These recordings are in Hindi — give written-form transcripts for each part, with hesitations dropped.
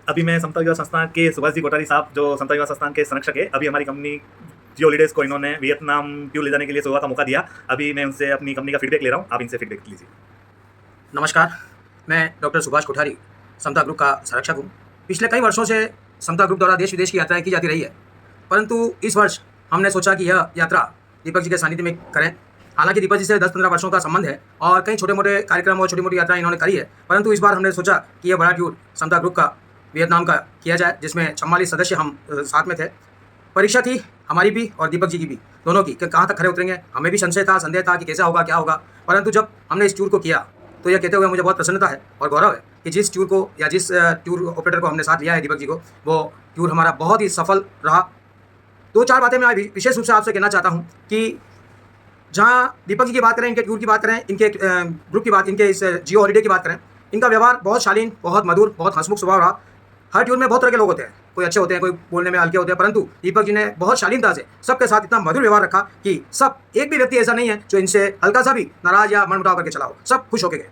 अभी मैं समता युवा संस्थान के सुभाष जी कोठारी साहब जो समता युवा संस्थान के संरक्षक है, अभी हमारी कंपनी जियो हॉलीडेज को इन्होंने वियतनाम टूर ले जाने के लिए सेवा का मौका दिया। अभी मैं उनसे अपनी कंपनी का फीडबैक ले रहा हूँ, आप इनसे फीडबैक लीजिए। नमस्कार, मैं डॉक्टर सुभाष कोठारी समता ग्रुप का संरक्षक हूँ। पिछले कई वर्षों से समता ग्रुप द्वारा देश विदेश की यात्राएं की जाती रही है, परंतु इस वर्ष हमने सोचा कि यह यात्रा दीपक जी के सानिध्य में करें। हालांकि दीपक जी से 10-15 वर्षों का संबंध है और कई छोटे मोटे कार्यक्रम और छोटी मोटी यात्राएं इन्होंने करी है, परंतु इस बार हमने सोचा कि यह बड़ा टूर समता ग्रुप का वियतनाम का किया जाए, जिसमें 44 सदस्य हम साथ में थे। परीक्षा थी हमारी भी और दीपक जी की भी, दोनों की, कि कहाँ तक खड़े उतरेंगे। हमें भी संदेह था कि कैसा होगा, क्या होगा, परंतु जब हमने इस टूर को किया तो यह कहते हुए मुझे बहुत प्रसन्नता है और गौरव है कि जिस टूर को या जिस टूर ऑपरेटर को हमने साथ लिया है दीपक जी को, वो टूर हमारा बहुत ही सफल रहा। 2-4 बातें मैं विशेष रूप से आपसे कहना चाहता हूँ कि जहाँ दीपक जी की बात करें, इनके टूर की बात करें, इनके ग्रुप की बात, इनके इस जियो हॉलीडे की बात करें, इनका व्यवहार बहुत शालीन, बहुत मधुर, बहुत हंसमुख स्वभाव रहा। हर टूर में बहुत तरह के लोग होते हैं, कोई अच्छे होते हैं, कोई बोलने में हल्के होते हैं, परंतु दीपक जी ने बहुत शालीनता से सबके साथ इतना मधुर व्यवहार रखा कि सब, एक भी व्यक्ति ऐसा नहीं है जो इनसे हल्का सा भी नाराज या मनमुटाव करके चला हो, सब खुश होके गए।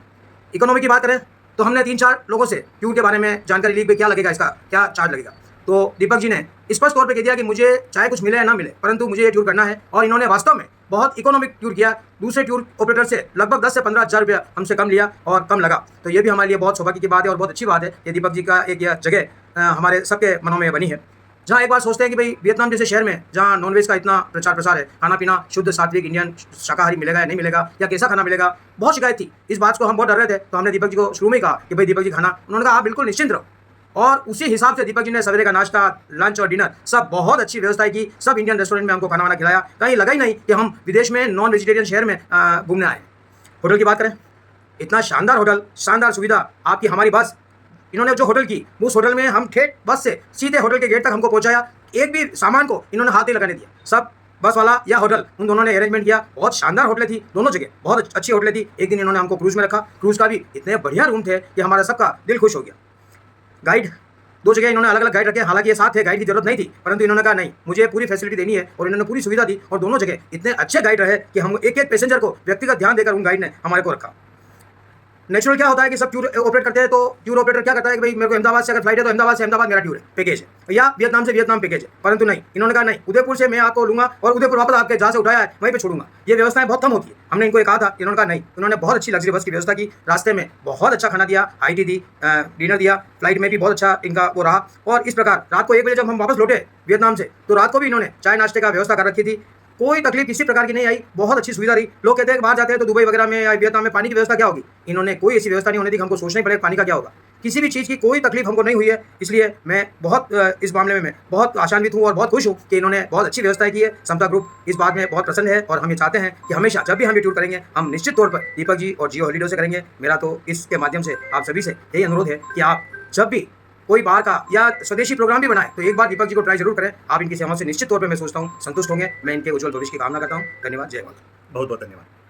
इकोनॉमी की बात करें तो हमने 3-4 लोगों से टूर के बारे में जानकारी ली कि क्या लगेगा, इसका क्या चार्ज लगेगा। तो दीपक जी ने स्पष्ट तौर पे कह दिया कि मुझे चाहे कुछ मिले या ना मिले, परंतु मुझे ये टूर करना है, और इन्होंने वास्तव में बहुत इकोनॉमिक टूर किया। दूसरे टूर ऑपरेटर से लगभग 10 से 15 हज़ार रुपया हमसे कम लिया और कम लगा। तो ये भी हमारे लिए बहुत सौभाग्य की बात है और बहुत अच्छी बात है कि दीपक जी का एक यह जगह हमारे सबके मनों में बनी है। जहाँ एक बार सोचते हैं कि भाई वियतनाम जैसे शहर में जहाँ नॉनवेज का इतना प्रचार प्रसार है, खाना पीना शुद्ध सात्विक इंडियन शाकाहारी मिलेगा या नहीं मिलेगा, या कैसा खाना मिलेगा, बहुत शिकायत थी। इस बात को हम बहुत डर रहे थे, तो हमने दीपक जी को शुरू में कहा कि भाई दीपक जी खाना, उन्होंने कहा आप बिल्कुल निश्चिंत रहो, और उसी हिसाब से दीपक जी ने सवेरे का नाश्ता, लंच और डिनर सब बहुत अच्छी व्यवस्था की। सब इंडियन रेस्टोरेंट में हमको खाना वाना खिलाया, कहीं लगा ही नहीं कि हम विदेश में नॉन वेजिटेरियन शहर में घूमने आए। होटल की बात करें, इतना शानदार होटल, शानदार सुविधा, आपकी हमारी बस, इन्होंने जो होटल की, उस होटल में हम ठेठ बस से सीधे होटल के गेट तक हमको पहुंचाया। एक भी सामान को इन्होंने हाथ नहीं लगाने दिया, सब बस वाला या होटल, उन दोनों ने अरेंजमेंट किया। बहुत शानदार होटलें थी दोनों जगह, बहुत अच्छी होटलें थी। एक दिन इन्होंने हमको क्रूज में रखा, क्रूज का भी इतने बढ़िया रूम थे कि हमारा सबका दिल खुश हो गया। गाइड 2 जगह इन्होंने अलग अलग गाइड रखे, हालांकि ये साथ थे, गाइड की जरूरत नहीं थी, परंतु इन्होंने कहा नहीं, मुझे पूरी फैसिलिटी देनी है, और इन्होंने पूरी सुविधा दी। और दोनों जगह इतने अच्छे गाइड रहे कि हम एक एक पैसेंजर को व्यक्तिगत ध्यान देकर उन गाइड ने हमारे को रखा। नेचुरल क्या होता है कि सब टूर ऑपरेट करते हैं, तो टूर ऑपरेटर क्या करता है कि भाई मेरे को अहमदाबाद से अगर फ्लाइट है तो अहमदाबाद से अहमदाबाद मेरा टूर है, पैकेज है, या वियतनाम से वियतनाम पैकेज है, परंतु नहीं, इन्होंने कहा नहीं, उदयपुर से मैं आपको लूंगा और उदयपुर वापस आपके जहाँ से उठाया है वहीं पे छोड़ूंगा। ये व्यवस्थाएं बहुत कम होती है। हमने इनको कहा था, इन्होंने कहा नहीं, इन्होंने बहुत अच्छी लग्जरी बस की व्यवस्था की, रास्ते में बहुत अच्छा खाना दिया, IT दी, डिनर दिया, फ्लाइट में भी बहुत अच्छा इनका वो रहा। और इस प्रकार रात को 1 बजे जब हम वापस लौटे वियतनाम से, तो रात को भी इन्होंने चाय नाश्ते का व्यवस्था कर रखी थी। कोई तकलीफ किसी प्रकार की नहीं आई, बहुत अच्छी सुविधा रही। लोग कहते हैं कि बाहर जाते हैं तो दुबई वगैरह में या वियतनाम में पानी की व्यवस्था क्या होगी, इन्होंने कोई ऐसी व्यवस्था नहीं होने दी कि हमको सोचना ही पड़ेगा पानी का क्या होगा। किसी भी चीज़ की कोई तकलीफ हमको नहीं हुई है, इसलिए मैं बहुत इस मामले में मैं बहुत आशान्वित हूँ और बहुत खुश हूँ कि इन्होंने बहुत अच्छी व्यवस्था की है। समता ग्रुप इस बात में बहुत प्रसन्न है और हम ये चाहते हैं कि हमेशा जब भी हम ये टूर करेंगे, हम निश्चित तौर पर दीपक जी और जियो हॉलीडे से करेंगे। मेरा तो इसके माध्यम से आप सभी से यही अनुरोध है कि आप जब भी कोई बाहर का या स्वदेशी प्रोग्राम भी बनाए तो एक बार दीपक जी को ट्राई जरूर करें। आप इनकी सेवाओं से निश्चित तौर पे मैं सोचता हूँ संतुष्ट होंगे। मैं इनके उज्जवल भविष्य की कामना करता हूँ। धन्यवाद, जय माता। बहुत बहुत धन्यवाद।